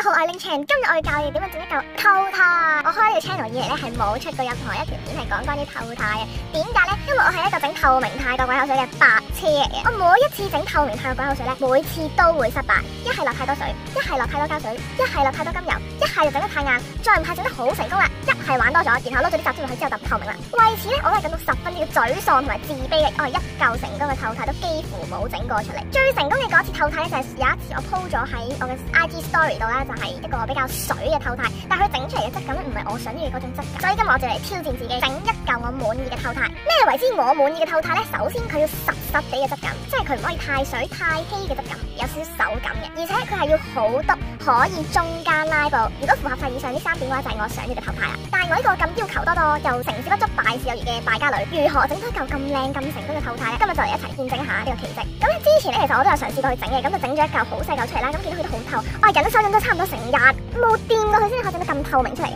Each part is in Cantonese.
好，我係 Ling Chan，今日我要教你點樣整一嚿透太。我開呢個 channel 以嚟咧係冇出過任何一條片係講關於透太嘅。點解咧？因為我係一個整透明泰國鬼口水嘅白痴嚟嘅。我每一次整透明泰國鬼口水咧，每次都會失敗。一係落太多水，一係落太多膠水，一係落太多甘油，一係就整得太硬，再唔係整得好成功啦。一係玩多咗，然後撈咗啲雜質落去之後就唔透明啦。為此咧，我都係感到十分之沮喪同埋自卑嘅。我係一嚿成功嘅透太都幾乎冇整過出嚟。最成功嘅嗰次透太咧，就係有一次我 po 咗喺我嘅 IG Story 度啦，就係一個比較水嘅透太，但係佢整出嚟嘅質感唔係我想要嘅嗰種質感，所以今日我就嚟挑戰自己，整一嚿我滿意嘅透太。咩為之我滿意嘅透太咧？首先佢要實實地嘅質感，即係佢唔可以太水太稀嘅質感，有少少手感嘅，而且佢係要好篤，可以中間拉布。如果符合晒以上呢3點嘅話，就係我想要嘅透太啦。但係我呢個咁要求多多又成事不足敗事有餘嘅敗家女，如何整出一嚿咁靚咁成功嘅透太咧？今日就嚟一齊見證一下呢個奇蹟。咁之前咧，其實我都有嘗試過去整嘅，咁就整咗一嚿好細嚿出嚟啦。咁見到佢都好透，我係忍手忍咗差唔多成日冇掂過佢先可以整得咁透明出嚟。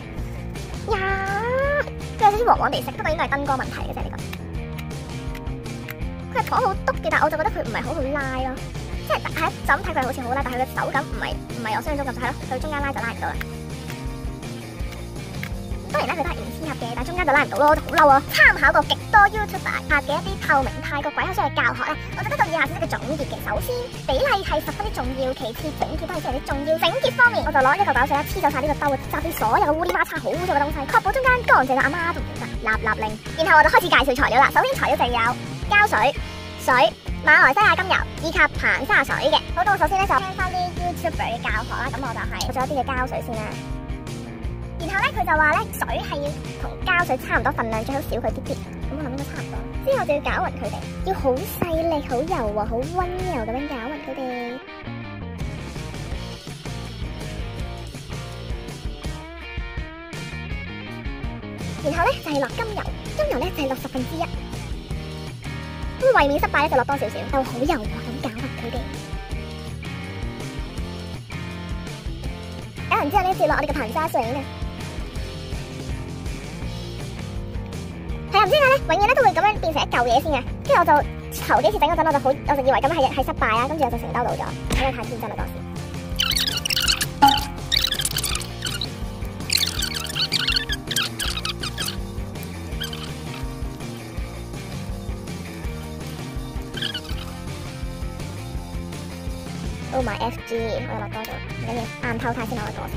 呀，佢有少少黃黃地色，不過應該係燈光問題嘅啫呢個。佢係糖好篤嘅，但係我就覺得佢唔係好好拉咯，即係就咁睇佢好似好拉，但係佢嘅手感唔係我想象中咁，係咯，佢中間拉就拉唔到啦。當然咧，佢都係唔適合嘅，但係中間就拉唔到咯，就好嬲啊！參考過極多 YouTuber 拍嘅一啲透明泰國鬼口水嘅教學咧，我就得到以下少少嘅總結嘅。首先，比例係十分之重要，其次整潔都係非常之重要。整潔方面，我就攞一嚿鬼口水咧，黐走晒呢個兜，集住所有嘅烏哩馬叉好污糟嘅東西，確保中間乾淨到阿媽都唔認得，立立令。然後我就開始介紹材料啦。首先材料就有膠水、水、馬來西亞甘油以及硼砂水嘅。好，到我首先咧就聽翻啲 YouTuber 嘅教學啦，咁我就係做咗一啲嘅膠水先啦。然後咧，佢就話咧，水係要同膠水差唔多份量，最好少佢啲啲。咁我諗應該差唔多。之後就要攪勻佢哋，要好細力、好柔和、好溫柔咁樣攪勻佢哋。然後咧就係落甘油，甘油咧就係落1/10。咁為免失敗咧，就落多少少，就好柔和咁攪勻佢哋。攪勻之後咧，就落我哋嘅硼砂水啦。係啊，唔知點解咧，永遠咧都會咁樣變成一嚿嘢先嘅。跟住我就頭幾次整嗰陣，我就以為咁係失敗啦，跟住我就成兜倒咗，因為太天真啦當時。Oh my FG， 我又落多咗，唔緊要，硬透太先落得多先，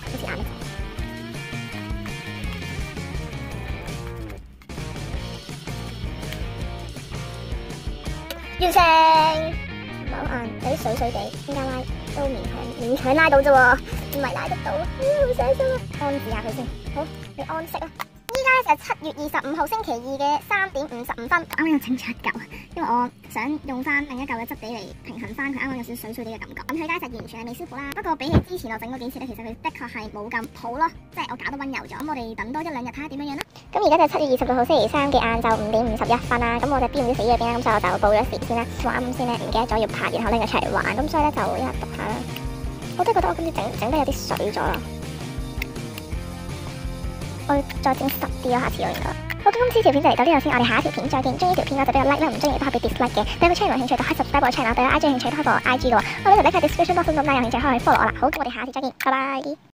好似硬一陣。完成，唔好硬，有啲水水地，中間拉都勉強拉到啫喎，唔係拉得到，好傷心啊！安置下佢先，好，你安息啦。依家就係7月25號星期2嘅3點55分，啱啱又整咗一嚿，因為我想用翻另一嚿嘅質地嚟平衡翻佢啱啱有少少水水地嘅感覺。咁佢而家就完全係未燒苦啦，不過比起之前我整嗰幾次咧，其實佢的確係冇咁好咯，即係我搞得溫柔咗。咁我哋等多1-2日睇下點樣樣啦。咁而家就係7月26號星期3嘅晏晝5點51分啦。咁我隻邊唔知死咗邊啦，咁所以我就報咗時先啦。我啱先咧唔記得咗要拍，然後拎佢出嚟玩，咁所以咧就一日讀下啦。我都覺得我今次整得有啲水咗啦。我要再整實啲咯，下次我應該。好，咁今次條片就嚟到呢度先，我哋下一條片再見。中意條片嘅就俾個 like 啦，唔中意都可以俾 dislike 嘅。對我 channel 有興趣就可以 subscribe 我 channel，對我 IG 有興趣都可以 follow 我 IG 嘅喎。我呢度咧喺 description box 中間有興趣可以 follow 我啦。好，咁我哋下次再見，拜拜。